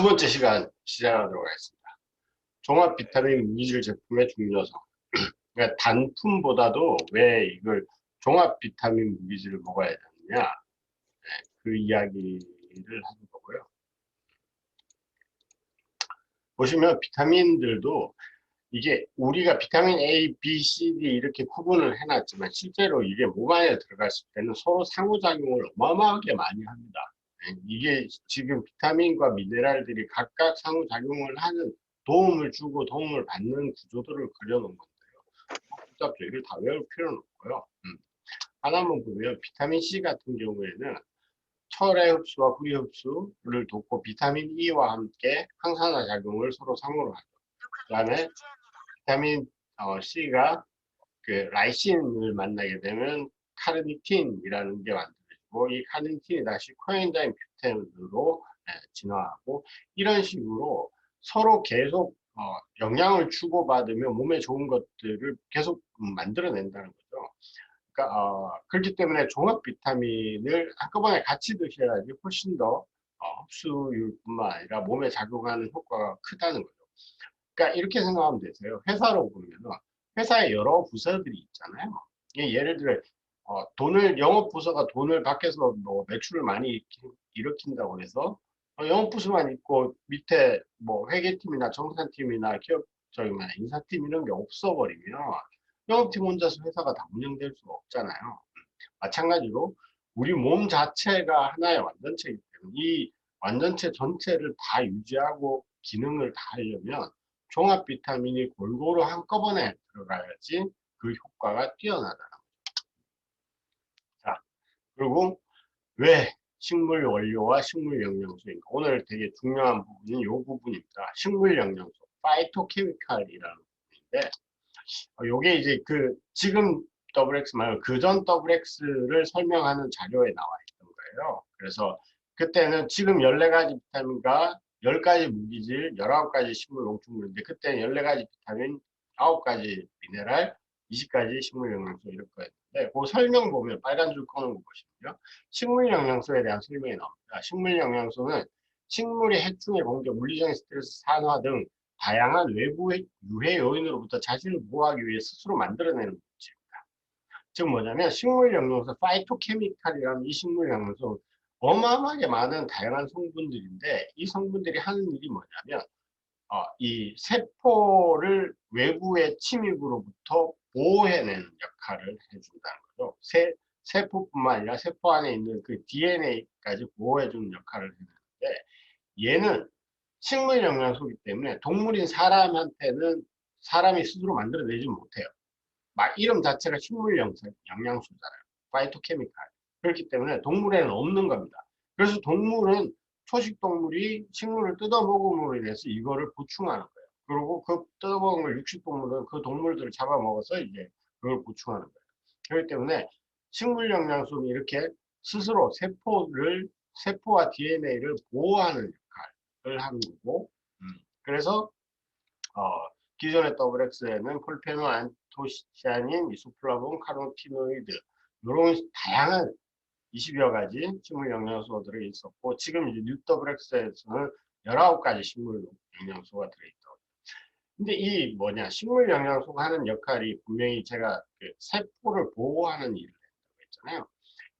두 번째 시간 시작하도록 하겠습니다. 종합 비타민 무기질 제품의 중요성. 그러니까 단품보다도 왜 이걸 종합 비타민 무기질을 먹어야 되느냐, 그 이야기를 하는 거고요. 보시면 비타민들도 이게 우리가 비타민 A, B, C, D 이렇게 구분을 해놨지만 실제로 이게 몸 안에 들어갔을 때는 서로 상호작용을 어마어마하게 많이 합니다. 이게 지금 비타민과 미네랄들이 각각 상호작용을 하는, 도움을 주고 도움을 받는 구조들을 그려놓은 건데요. 복잡죠. 이걸 다 외울 필요는 없고요. 하나만 보면 비타민 C 같은 경우에는 철의 흡수와 구리 흡수를 돕고 비타민 E와 함께 항산화 작용을 서로 상호로 하죠. 그 다음에 비타민 C가 그 라이신을 만나게 되면 카르니틴이라는 게 만들어지고, 이 카르니틴이 다시 코엔자임 뷰텐으로 진화하고, 이런 식으로 서로 계속 영향을 주고받으며 몸에 좋은 것들을 계속 만들어낸다는 거죠. 그러니까 그렇기 때문에 종합 비타민을 한꺼번에 같이 드셔야지 훨씬 더 흡수율뿐만 아니라 몸에 작용하는 효과가 크다는 거죠. 그러니까 이렇게 생각하면 되세요. 회사로 보면은 회사에 여러 부서들이 있잖아요. 예를 들어 돈을, 영업 부서가 돈을 밖에서 뭐 매출을 많이 일으킨다고 해서 영업 부서만 있고 밑에 뭐 회계팀이나 정산팀이나 기업 저기 뭐 인사팀 이런 게 없어버리면 영업팀 혼자서 회사가 다 운영될 수가 없잖아요. 마찬가지로 우리 몸 자체가 하나의 완전체이기 때문에 이 완전체 전체를 다 유지하고 기능을 다 하려면 종합 비타민이 골고루 한꺼번에 들어가야지 그 효과가 뛰어나다는 거죠. 자, 그리고 왜 식물 원료와 식물 영양소인가? 오늘 되게 중요한 부분은 이 부분입니다. 식물 영양소, 파이토케미칼이라는 부분인데, 요게 이제 그 지금 WX 말고 그전 WX를 설명하는 자료에 나와 있던 거예요. 그래서 그때는 지금 14가지 비타민과 10가지 무기질, 19가지 식물 농축물인데, 그때는 14가지 비타민, 9가지 미네랄, 20가지 식물 영양소 이럴 거였는데, 그 설명 보면 빨간 줄 꺼놓은 거 보시면요. 식물 영양소에 대한 설명이 나옵니다. 식물 영양소는 식물이 해충의 공격, 물리적인 스트레스, 산화 등 다양한 외부의 유해 요인으로부터 자신을 보호하기 위해 스스로 만들어내는 물질입니다. 즉 뭐냐면 식물 영양소, 파이토케미칼이라는 이 식물 영양소 어마어마하게 많은 다양한 성분들인데, 이 성분들이 하는 일이 뭐냐면 이 세포를 외부의 침입으로부터 보호해내는 역할을 해준다는 거죠. 세포뿐만 아니라 세포 안에 있는 그 DNA까지 보호해주는 역할을 해주는데, 얘는 식물 영양소이기 때문에 동물인 사람한테는 사람이 스스로 만들어내지 못해요. 막 이름 자체가 식물 영양소잖아요. 파이토케미칼. 그렇기 때문에 동물에는 없는 겁니다. 그래서 동물은, 초식 동물이 식물을 뜯어먹음으로 인해서 이거를 보충하는 거예요. 그리고 그 뜯어먹은 걸 육식 동물은 그 동물들을 잡아먹어서 이제 그걸 보충하는 거예요. 그렇기 때문에 식물 영양소는 이렇게 스스로 세포와 DNA를 보호하는 역할을 하는 거고, 그래서 어, 기존의 WX에는 폴페놀, 안토시아닌, 이소플라본, 카로티노이드 이런 다양한 20여 가지 식물 영양소들이 있었고, 지금 이제 뉴 WX에서는 19가지 식물 영양소가 들어있다고. 근데 이 뭐냐, 식물 영양소가 하는 역할이 분명히 제가 그 세포를 보호하는 일을 했다고 했잖아요.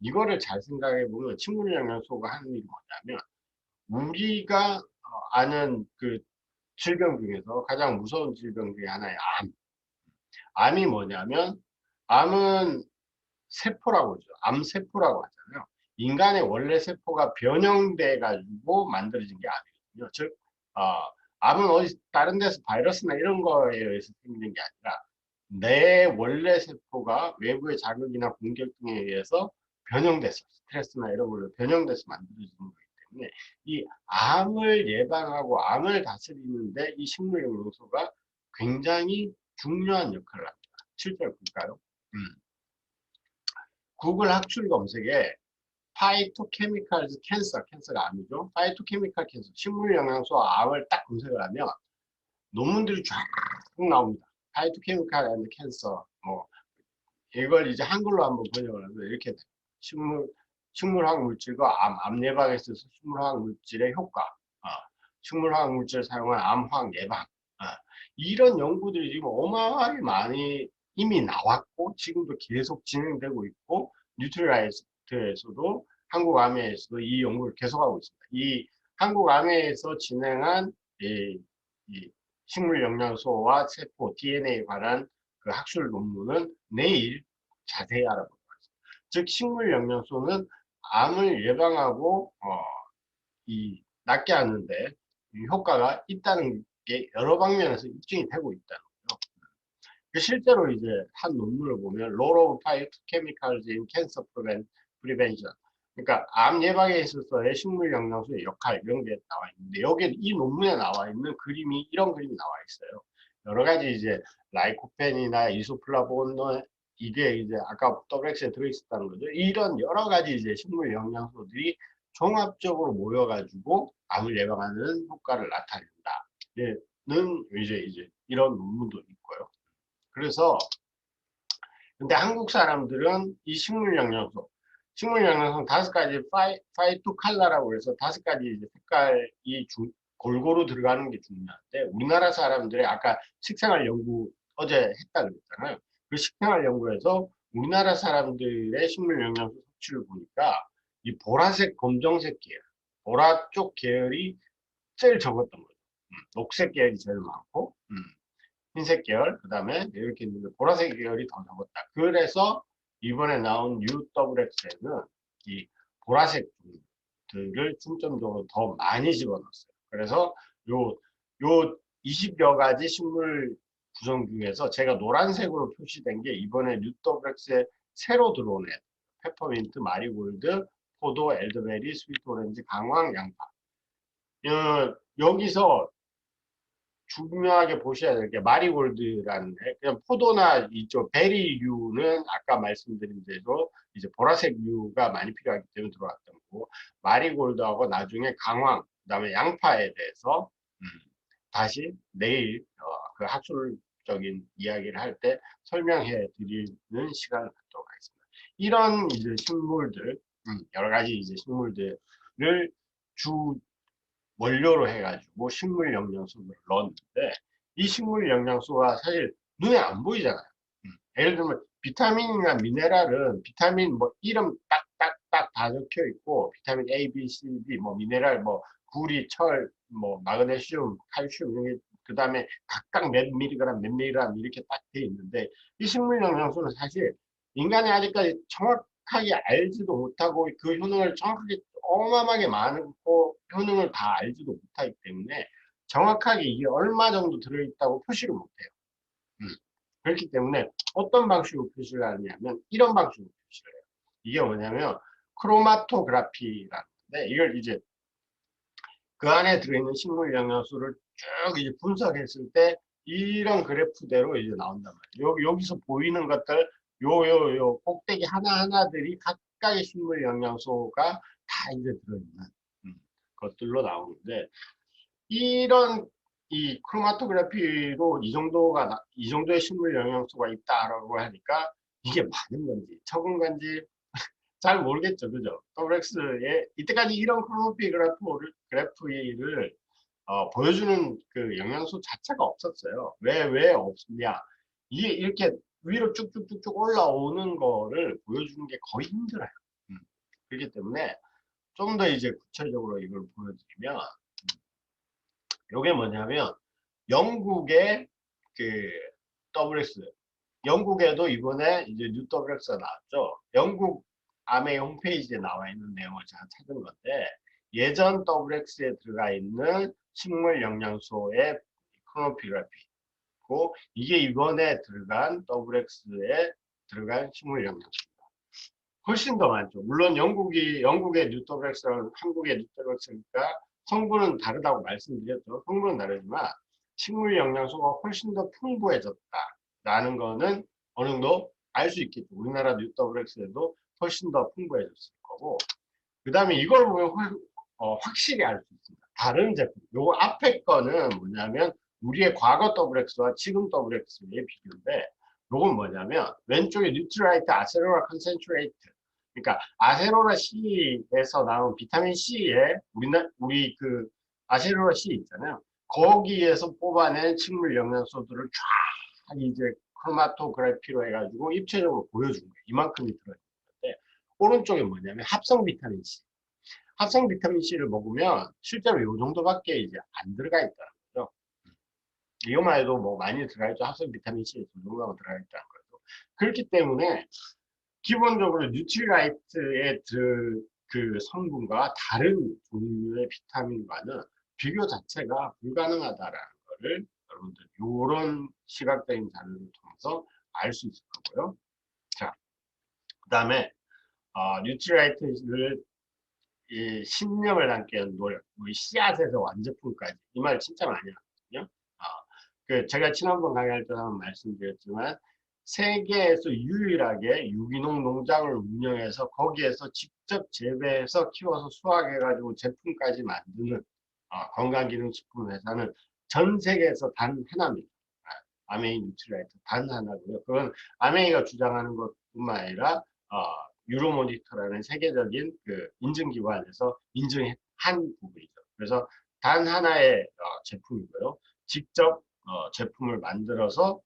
이거를 잘 생각해 보면 식물 영양소가 하는 일이 뭐냐면, 우리가 아는 그 질병 중에서 가장 무서운 질병 중에 하나의 암. 암이 뭐냐면, 암은 세포라고 하죠. 암세포라고 하잖아요. 인간의 원래 세포가 변형돼 가지고 만들어진 게 아니거든요. 즉, 암은 어디 다른 데서 바이러스나 이런 거에 의해서 생기는 게 아니라 내 원래 세포가 외부의 자극이나 공격 등에 의해서 변형돼서, 스트레스나 이런 걸로 변형돼서 만들어지는 거기 때문에 이 암을 예방하고 암을 다스리는데 이 식물 영양소가 굉장히 중요한 역할을 합니다. 실제로 볼까요? 구글 학술 검색에 파이토케미칼 캔서가 암이죠. 파이토케미칼 캔서, 식물 영양소 암을 딱 검색을 하면 논문들이 쫙 나옵니다. 파이토케미칼 앤 캔서, 뭐 이걸 이제 한글로 한번 번역을 하면 이렇게 돼요. 식물학 물질과 암 예방에 있어서 식물학 물질의 효과. 식물화학 물질을 사용한 암화학 예방. 이런 연구들이 지금 어마어마하게 많이 이미 나왔고 지금도 계속 진행되고 있고 뉴트리라이트에서도 한국암회에서도 이 연구를 계속하고 있습니다. 이 한국암회에서 진행한 이 식물 영양소와 세포 DNA에 관한 그 학술 논문은 내일 자세히 알아보도록 하겠습니다. 즉 식물 영양소는 암을 예방하고 이 낫게 하는데 효과가 있다는 게 여러 방면에서 입증이 되고 있다는 거죠. 실제로 이제 한 논문을 보면 Role of Phytochemicals in Cancer Prevention, 그러니까 암 예방에 있어서의 식물 영양소의 역할 이런 게 나와 있는데 여기 이 논문에 나와 있는 그림이 이런 그림이 나와 있어요. 여러 가지 이제 라이코펜이나 이소플라본 이게 이제 아까 WX에 들어있었다는 거죠. 이런 여러 가지 이제 식물 영양소들이 종합적으로 모여가지고 암을 예방하는 효과를 나타낸다는 이제 이런 논문도 있고요. 그래서 근데 한국 사람들은 이 식물 영양소 다섯 가지 파이토 칼라라고 해서 다섯 가지 이제 색깔이 골고루 들어가는 게 중요한데 우리나라 사람들의 아까 식생활 연구 어제 했다 그랬잖아요. 그 식생활 연구에서 우리나라 사람들의 식물 영양소 섭취를 보니까 이 보라색, 검정색 계열, 보라 쪽 계열이 제일 적었던 거죠. 녹색 계열이 제일 많고, 흰색 계열, 그 다음에 이렇게 있는데 보라색 계열이 더 적었다. 그래서 이번에 나온 UWX에는 이 보라색 들을 중점적으로 더 많이 집어넣었어요. 그래서 요 20여 가지 식물 구성 중에서 제가 노란색으로 표시된 게 이번에 UWX에 새로 들어온 애. 페퍼민트, 마리골드, 포도, 엘더베리, 스위트 오렌지, 강황, 양파. 여기서 중요하게 보셔야 될 게 마리골드라는 애. 그냥 포도나 이쪽 베리류는 아까 말씀드린 대로 이제 보라색류가 많이 필요하기 때문에 들어왔던 거고 마리골드하고 나중에 강황 그다음에 양파에 대해서 다시 내일 그 학술적인 이야기를 할 때 설명해 드리는 시간을 갖도록 하겠습니다. 이런 이제 식물들 여러 가지 이제 식물들을 주 원료로 해가지고 식물 영양소를 넣었는데 이 식물 영양소가 사실 눈에 안 보이잖아요. 예를 들면 비타민이나 미네랄은 비타민 뭐 이름 딱딱딱 다 적혀 있고 비타민 A, B, C, D 뭐 미네랄 뭐 구리, 철, 뭐 마그네슘, 칼슘 그 다음에 각각 몇 밀리그램 몇 밀리그램 이렇게 딱 돼 있는데 이 식물 영양소는 사실 인간이 아직까지 정확하게 알지도 못하고 그 효능을 정확하게 어마어마하게 많고 효능을 다 알지도 못하기 때문에 정확하게 이게 얼마 정도 들어있다고 표시를 못해요. 그렇기 때문에 어떤 방식으로 표시를 하느냐면 이런 방식으로 표시를 해요. 이게 뭐냐면 크로마토그래피라는 건데 이걸 이제 그 안에 들어있는 식물 영양소를 쭉 이제 분석했을 때 이런 그래프대로 이제 나온단 말이에요. 여기서 보이는 것들 요 꼭대기 하나하나들이 각각의 식물 영양소가 다 이제 들어있는 것들로 나오는데 이런 이 크로마토그래피로 이 정도의 식물 영양소가 있다라고 하니까 이게 많은 건지 적은 건지 잘 모르겠죠, 그죠? WX에 이때까지 이런 크로마토그래피를 보여주는 그 영양소 자체가 없었어요. 왜 없냐? 이게 이렇게 위로 쭉쭉쭉쭉 올라오는 거를 보여주는 게 거의 힘들어요. 그렇기 때문에 좀 더 이제 구체적으로 이걸 보여드리면, 이게 뭐냐면, 영국의 그 WX, 영국에도 이번에 이제 뉴 WX가 나왔죠. 영국 암의 홈페이지에 나와 있는 내용을 제가 찾은 건데, 예전 WX에 들어가 있는 식물 영양소의 크로노피그래피고, 이게 이번에 들어간 WX에 들어간 식물 영양소. 훨씬 더 많죠. 물론 영국의 뉴토백스랑 한국의 뉴토백스니까 성분은 다르다고 말씀드렸죠. 성분은 다르지만 식물 영양소가 훨씬 더 풍부해졌다라는 거는 어느 정도 알 수 있겠죠. 우리나라 뉴토백스에도 훨씬 더 풍부해졌을 거고. 그 다음에 이걸 보면 확실히 알 수 있습니다. 다른 제품. 요거 앞에 거는 뭐냐면 우리의 과거 WX와 지금 WX의 비교인데 요건 뭐냐면 왼쪽에 뉴트라이트 아세로라 컨센트레이트, 그러니까 아세로라 C에서 나온 비타민 C에 우리 그 아세로라 C 있잖아요. 거기에서 뽑아낸 식물 영양소들을 쫙 이제 크로마토그래피로 해가지고 입체적으로 보여준 거예요. 이만큼이 들어있는데 오른쪽에 뭐냐면 합성 비타민 C. 합성 비타민 C를 먹으면 실제로 이 정도밖에 이제 안 들어가 있다는 거죠. 이거만 해도 뭐 많이 들어가 있죠. 합성 비타민 C 이 정도가 들어가 있다는 거죠. 그렇기 때문에 기본적으로 뉴트리라이트의 그 성분과 다른 종류의 비타민과는 비교 자체가 불가능하다라는 거를 여러분들 이런 시각적인 자료를 통해서 알 수 있을 거고요. 자, 그 다음에 뉴트리라이트를 이 신념을 담기 위한 노력, 뭐 씨앗에서 완제품까지 이 말 진짜 많이 하거든요. 그 제가 지난번 강의할 때 한번 말씀드렸지만 세계에서 유일하게 유기농 농장을 운영해서 거기에서 직접 재배해서 키워서 수확해가지고 제품까지 만드는 건강기능식품 회사는 전 세계에서 단 하나입니다. 아메이 뉴트리라이트 단 하나고요. 그건 아메이가 주장하는 것뿐만 아니라 유로모니터라는 세계적인 그 인증기관에서 인증한 부분이죠. 그래서 단 하나의 제품이고요. 직접 제품을 만들어서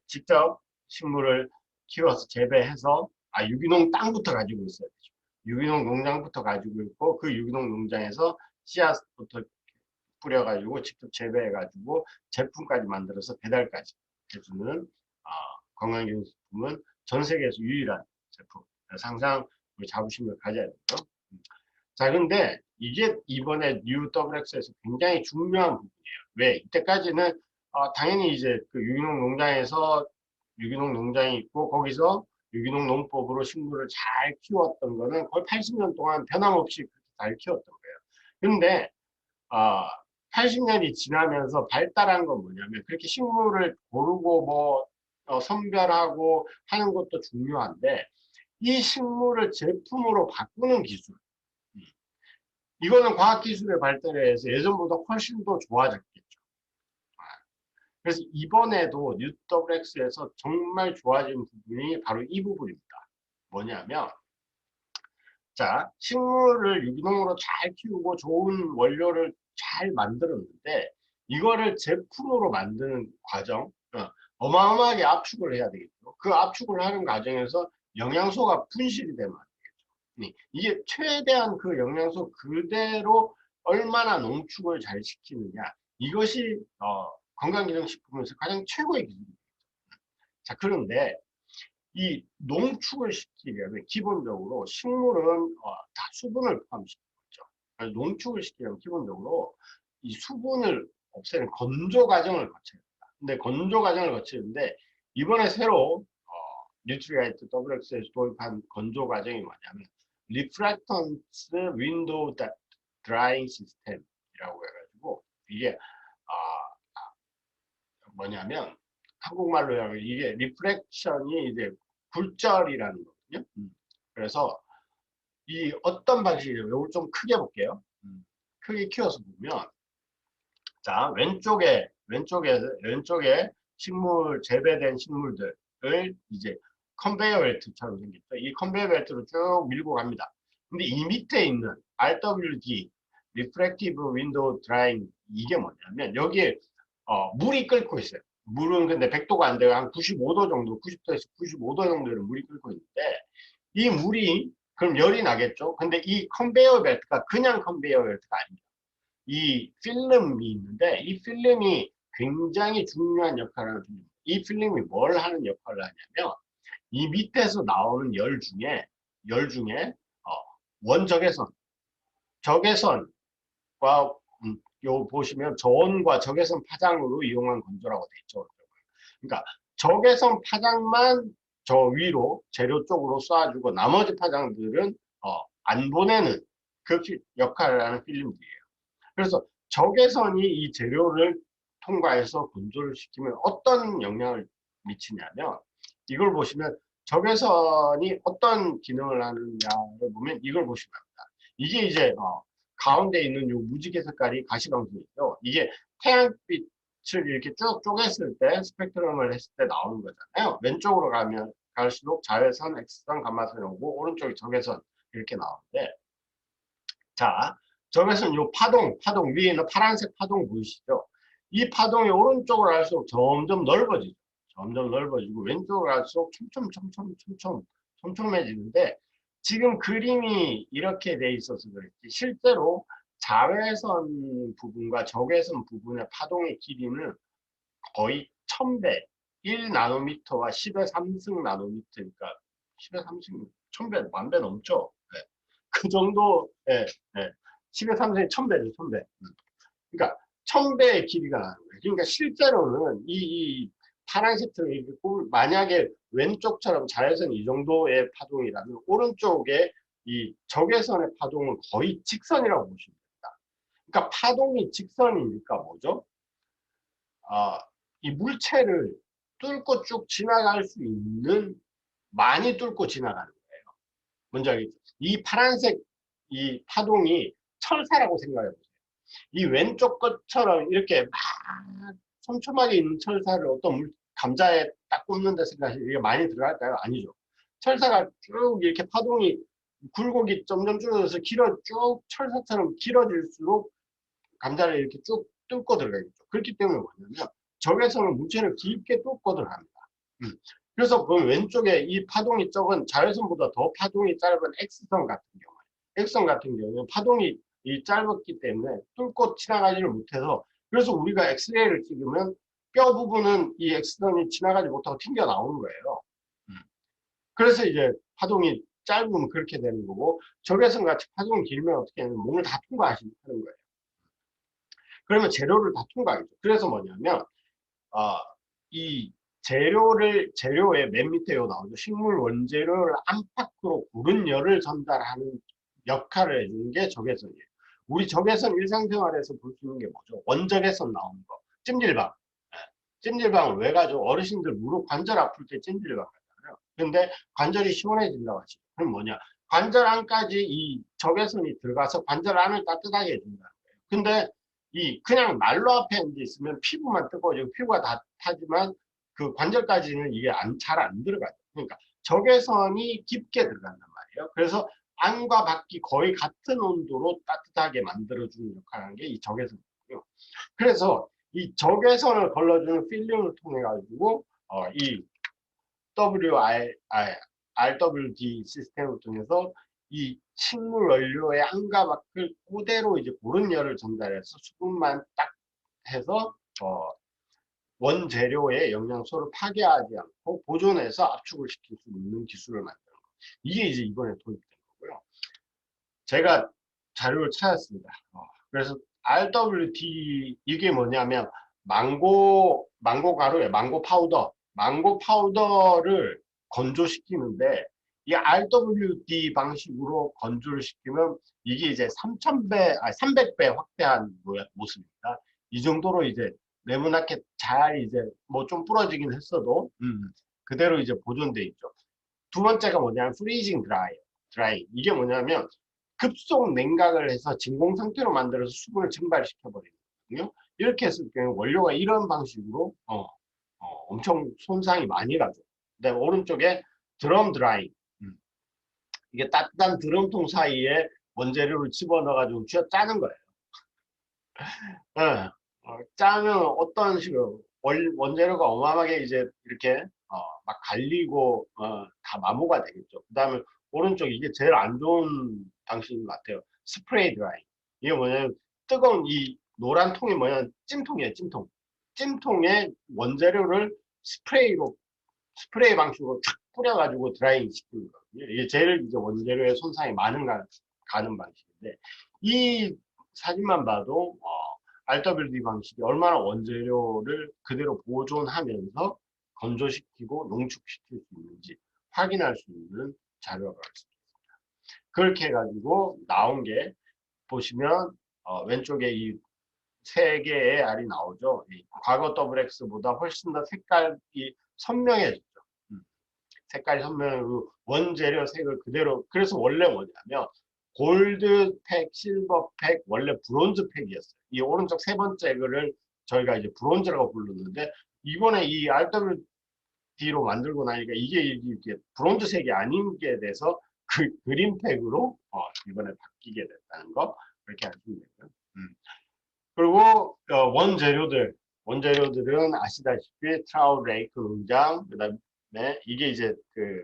직접 식물을 키워서 재배해서 유기농 땅부터 가지고 있어야 되죠. 유기농 농장부터 가지고 있고 그 유기농 농장에서 씨앗부터 뿌려가지고 직접 재배해가지고 제품까지 만들어서 배달까지 해주는 건강기능식품은 전 세계에서 유일한 제품. 그래서 항상 우리 자부심을 가져야 되죠. 자, 근데 이게 이번에 UWX에서 굉장히 중요한 부분이에요. 왜? 이때까지는 당연히 이제 그 유기농 농장에서 유기농 농장이 있고 거기서 유기농 농법으로 식물을 잘 키웠던 거는 거의 80년 동안 변함없이 그렇게 잘 키웠던 거예요. 근데 80년이 지나면서 발달한 건 뭐냐면 그렇게 식물을 고르고 뭐 선별하고 하는 것도 중요한데 이 식물을 제품으로 바꾸는 기술 이거는 과학기술의 발달에 의해서 예전보다 훨씬 더 좋아졌겠죠. 그래서 이번에도 UWX에서 정말 좋아진 부분이 바로 이 부분입니다. 뭐냐면 자, 식물을 유기농으로 잘 키우고 좋은 원료를 잘 만들었는데 이거를 제품으로 만드는 과정 어마어마하게 압축을 해야 되겠죠. 그 압축을 하는 과정에서 영양소가 분실이 되면 안 되겠죠. 이게 최대한 그 영양소 그대로 얼마나 농축을 잘 시키느냐 이것이 건강기능식품에서 가장 최고의 기술입니다. 자, 그런데 이 농축을 시키려면 기본적으로 식물은 다 수분을 포함시키고 있죠. 농축을 시키려면 기본적으로 이 수분을 없애는 건조 과정을 거쳐야 됩니다. 근데 건조 과정을 거치는데 이번에 새로 뉴트리라이트 WX에서 도입한 건조 과정이 뭐냐면 리프렉턴스 윈도우 드라잉 시스템이라고 해가지고 이게 뭐냐면 한국말로 하면 이게 리프렉션이 이제 굴절이라는 거거든요. 그래서 이 어떤 방식이에요? 이걸 좀 크게 볼게요. 크게 키워서 보면 자 왼쪽에 식물 재배된 식물들을 이제 컨베이어 벨트처럼 생겼죠. 이 컨베이어 벨트로 쭉 밀고 갑니다. 근데 이 밑에 있는 RWD 리프렉티브 윈도우 드라잉 이게 뭐냐면 여기에 물이 끓고 있어요. 물은 근데 100도가 안 돼요. 한 95도 정도, 90도에서 95도 정도로 물이 끓고 있는데 이 물이 그럼 열이 나겠죠. 근데 이 컨베이어 벨트가 그냥 컨베이어 벨트가 아닙니다. 이 필름이 있는데 이 필름이 굉장히 중요한 역할을 하는 필름. 이 필름이 뭘 하는 역할을 하냐면 이 밑에서 나오는 열 중에 원적외선, 적외선과 요 보시면 저온과 적외선 파장으로 이용한 건조라고 되어 있죠. 그러니까 적외선 파장만 저 위로 재료 쪽으로 쏴주고 나머지 파장들은 안 보내는 그 역할을 하는 필름들이에요. 그래서 적외선이 이 재료를 통과해서 건조를 시키면 어떤 영향을 미치냐면 이걸 보시면 적외선이 어떤 기능을 하느냐를 보면 이걸 보시면 합니다. 이게 이제 가운데 있는 요 무지개 색깔이 가시광선이죠. 이게 태양빛을 이렇게 쭉 쪼갰을 때 스펙트럼을 했을 때 나오는 거잖아요. 왼쪽으로 가면 갈수록 자외선, X선, 감마선이 오고 오른쪽이 적외선 이렇게 나오는데 자 적외선 요 파동 위에 있는 파란색 파동 보이시죠? 이 파동이 오른쪽으로 갈수록 점점 넓어지죠. 점점 넓어지고 왼쪽으로 갈수록 촘촘해지는데 지금 그림이 이렇게 돼 있어서 그렇지 실제로 자외선 부분과 적외선 부분의 파동의 길이는 거의 1000배, 1나노미터와 10의 3승 나노미터니까 10의 3승, 1000배, 만 배 넘죠? 네. 그 정도, 예, 예. 10의 3승이 1000배죠, 1000배. 그러니까 1000배의 길이가 나는 거예요. 그러니까 실제로는 이 파란색 틀이 만약에 왼쪽처럼 자외선 이 정도의 파동이라면 오른쪽에 이 적외선의 파동은 거의 직선이라고 보시면 됩니다. 그러니까 파동이 직선이니까 뭐죠? 아, 이 물체를 뚫고 쭉 지나갈 수 있는 많이 뚫고 지나가는 거예요. 뭔지 알겠죠? 이 파란색 이 파동이 철사라고 생각해 보세요. 이 왼쪽 것처럼 이렇게 막 촘촘하게 있는 철사를 어떤 감자에 딱 꽂는다 생각하시면 이게 많이 들어갈까요? 아니죠. 철사가 쭉 이렇게 파동이 굴곡이 점점 줄어들어서 쭉 철사처럼 길어질수록 감자를 이렇게 쭉 뚫고 들어가겠죠. 그렇기 때문에 뭐냐면 적외선은 물체를 깊게 뚫고 들어갑니다. 그래서 그 왼쪽에 이 파동이 적은 자외선보다 더 파동이 짧은 X선 같은 경우에 X선 같은 경우는 파동이 이 짧았기 때문에 뚫고 지나가지를 못해서 그래서 우리가 엑스레이를 찍으면 뼈 부분은 이 X선이 지나가지 못하고 튕겨 나오는 거예요. 그래서 이제 파동이 짧으면 그렇게 되는 거고 적외선 같이 파동이 길면 어떻게 하냐면 몸을 다 통과하시는 거예요. 그러면 재료를 다 통과하겠죠. 그래서 뭐냐면 이 재료의 맨 밑에 나오죠. 식물 원재료를 안팎으로 고른 열을 전달하는 역할을 해주는 게 적외선이에요. 우리 적외선 일상생활에서 볼 수 있는 게 뭐죠? 원적외선 나오는 거. 찜질방. 찜질방을 왜 가죠? 어르신들 무릎 관절 아플 때 찜질방 가잖아요. 근데 관절이 시원해진다고 하시죠. 그럼 뭐냐? 관절 안까지 이 적외선이 들어가서 관절 안을 따뜻하게 해준다는 거예요. 근데 이 그냥 난로 앞에 앉아 있으면 피부만 뜨거워지고 피부가 다 타지만 그 관절까지는 이게 잘 안 들어가죠. 그러니까 적외선이 깊게 들어간단 말이에요. 그래서 안과 밖이 거의 같은 온도로 따뜻하게 만들어주는 역할을 하는 게 이 적외선이고요. 그래서 이 적외선을 걸러주는 필름을 통해 가지고 이 RWD 시스템을 통해서 이 식물 원료의 안과 밖을 그대로 이제 고른 열을 전달해서 수분만 딱 해서 원재료의 영양소를 파괴하지 않고 보존해서 압축을 시킬 수 있는 기술을 만드는 거. 이게 이제 이번에 도입된 거고요. 제가 자료를 찾았습니다. 그래서 RWD 이게 뭐냐면 망고 가루에 망고 파우더를 건조시키는데 이 RWD 방식으로 건조를 시키면 이게 이제 300배 확대한 모습입니다. 이 정도로 이제 네모나게 잘 이제 뭐 좀 부러지긴 했어도 그대로 이제 보존돼 있죠. 두 번째가 뭐냐면 프리징 드라이. 이게 뭐냐면 급속 냉각을 해서 진공 상태로 만들어서 수분을 증발시켜 버리거든요. 이렇게 했을 경우 원료가 이런 방식으로 엄청 손상이 많이 가죠. 그다음에 오른쪽에 드럼 드라이. 이게 따뜻한 드럼통 사이에 원재료를 집어넣어 가지고 쥐어 짜는 거예요. 예. 짜면 어떤 식으로 원재료가 어마어마하게 이제 이렇게 막 갈리고 다 마모가 되겠죠. 그 다음에 오른쪽 이게 제일 안 좋은 방식인 것 같아요. 스프레이 드라이. 이게 뭐냐면 뜨거운 이 노란 통이 뭐냐면 찜통이에요. 찜통에 원재료를 스프레이 방식으로 탁 뿌려가지고 드라이잉 시키는 거거든요. 이게 제일 이제 원재료의 손상이 가는 방식인데 이 사진만 봐도 RWD 방식이 얼마나 원재료를 그대로 보존하면서 건조시키고 농축시킬 수 있는지 확인할 수 있는 자료가 있습니다. 그렇게 해가지고 나온 게 보시면 왼쪽에 이 세 개의 알이 나오죠. 과거 WX보다 훨씬 더 색깔이 선명해졌죠. 색깔이 선명하고 원재료 색을 그대로 그래서 원래 뭐냐면 골드팩, 실버팩, 원래 브론즈팩이었어요. 이 오른쪽 세 번째 글을 저희가 이제 브론즈라고 부르는데 이번에 이 RWD로 만들고 나니까 이게 이렇게 브론즈색이 아닌 게 돼서 그 그린팩으로 이번에 바뀌게 됐다는 거. 그렇게 하시면 되고요. 그리고 원재료들은 아시다시피 트라우트 레이크 농장, 그다음에 이게 이제 그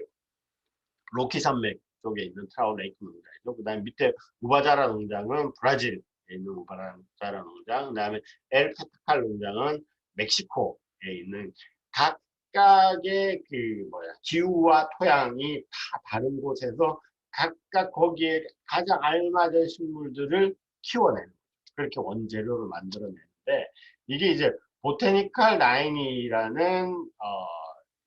로키 산맥 쪽에 있는 트라우트 레이크 농장이죠. 그다음에 밑에 우바자라 농장은 브라질에 있는 우바자라 농장, 그다음에 엘 카타칼 농장은 멕시코에 있는 각각의 그 기후와 토양이 다 다른 곳에서 각각 거기에 가장 알맞은 식물들을 키워내는 거죠. 그렇게 원재료를 만들어내는데 이게 이제 보테니컬 라인이라는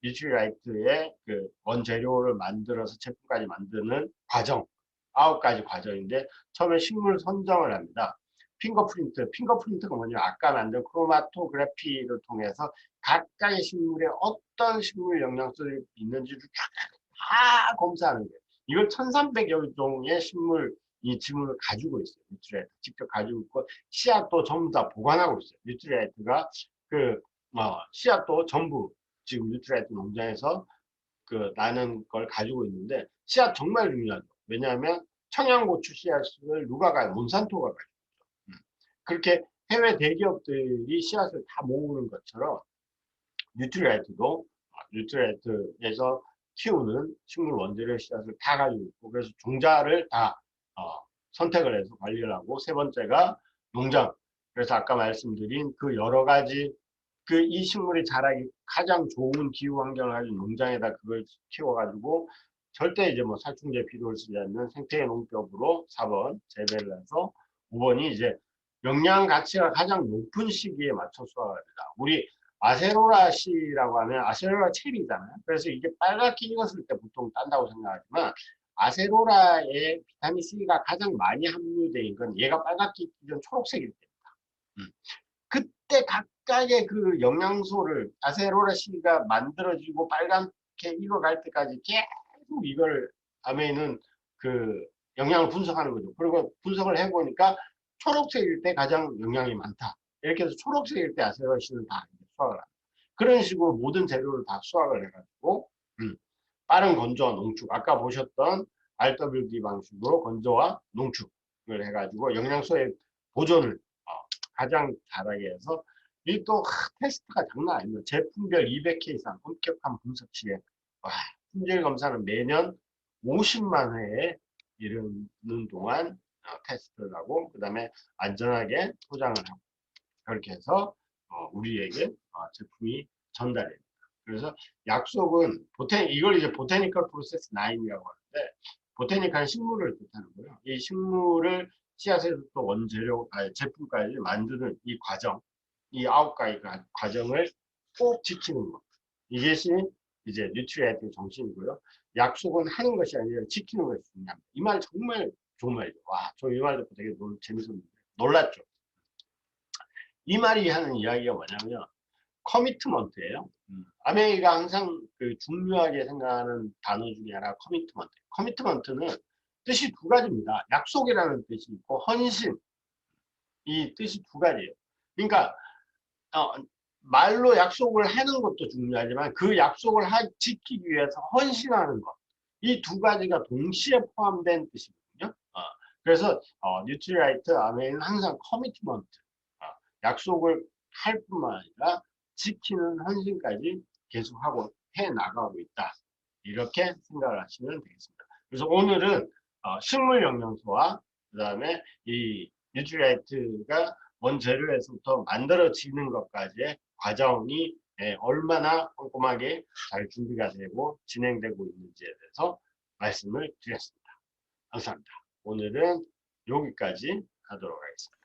뉴트리라이트의 그 원재료를 만들어서 제품까지 만드는 과정, 9가지 과정인데 처음에 식물 선정을 합니다. 핑거프린트가 뭐냐면 아까 만든 크로마토그래피를 통해서 각각의 식물에 어떤 식물 영양소들이 있는지를 다 검사하는 거예요. 이걸 1300여 종의 이 지문을 가지고 있어요. 뉴트리라이트 직접 가지고 있고 씨앗도 전부 다 보관하고 있어요. 뉴트리라이트가 씨앗도 전부 지금 뉴트리라이트 농장에서 그 나는 걸 가지고 있는데 씨앗 정말 중요하죠. 왜냐하면 청양고추 씨앗을 누가 가요? 몬산토가 가요. 그렇게 해외 대기업들이 씨앗을 다 모으는 것처럼 뉴트리라이트에서 키우는 식물 원재료 씨앗을 다 가지고 있고 그래서 종자를 다 선택을 해서 관리를 하고 세 번째가 농장. 그래서 아까 말씀드린 그 여러 가지 그 이 식물이 자라기 가장 좋은 기후 환경을 가진 농장에다 그걸 키워가지고 절대 이제 뭐 살충제 비료를 쓰지 않는 생태 농법으로 4번 재배를 해서 5번이 이제 영양 가치가 가장 높은 시기에 맞춰 수확을 합니다. 우리 아세로라 씨라고 하면 아세로라 체리잖아요. 그래서 이게 빨갛게 익었을 때 보통 딴다고 생각하지만 아세로라의 비타민 C가 가장 많이 함유되어 있는 건 얘가 빨갛게 익기 전 초록색일 때입니다. 그때 각각의 그 영양소를 아세로라 씨가 만들어지고 빨갛게 익어갈 때까지 계속 이걸 아메이는 그 영양을 분석하는 거죠. 그리고 분석을 해보니까 초록색일 때 가장 영양이 많다. 이렇게 해서 초록색일 때 아세로라 씨는 다 수확을 합니다. 그런 식으로 모든 재료를 다 수확을 해가지고 빠른 건조와 농축 아까 보셨던 RWD 방식으로 건조와 농축을 해가지고 영양소의 보존을 가장 잘하게 해서 이 또 테스트가 장난 아닙니다. 제품별 200회 이상 엄격한 분석 시에 품질 검사는 매년 50만 회에 이르는 동안 테스트를 하고 그 다음에 안전하게 포장을 하고 그렇게 해서 우리에게 제품이 전달됩니다. 그래서 약속은 이걸 이제 보테니컬 프로세스 9이라고 하는데 보테니컬 식물을 뜻하는 거예요. 이 식물을 씨앗에서부터 원재료, 제품까지 만드는 이 과정, 이 9가지 과정을 꼭 지키는 것. 이것이 이제 뉴트리아이트의 정신이고요. 약속은 하는 것이 아니라 지키는 것이 중요합니다. 이 말 정말 좋은 말이죠. 와, 저 이 말 듣고 되게 재밌었는데 놀랐죠. 이 말이 하는 이야기가 뭐냐면 커미트먼트예요. 아메리가 항상 그 중요하게 생각하는 단어 중에 하나 커미트먼트. 커미트먼트는 뜻이 두 가지입니다. 약속이라는 뜻이 있고 헌신. 이 뜻이 두 가지예요. 그러니까 말로 약속을 하는 것도 중요하지만 그 약속을 지키기 위해서 헌신하는 것. 이 두 가지가 동시에 포함된 뜻이거든요. 그래서 뉴트리라이트 아메리는 항상 커미트먼트. 약속을 할 뿐만 아니라 지키는 헌신까지 계속하고 해 나가고 있다. 이렇게 생각을 하시면 되겠습니다. 그래서 오늘은 식물 영양소와 그 다음에 이 뉴트리라이트가 원재료에서부터 만들어지는 것까지의 과정이 얼마나 꼼꼼하게 잘 준비가 되고 진행되고 있는지에 대해서 말씀을 드렸습니다. 감사합니다. 오늘은 여기까지 하도록 하겠습니다.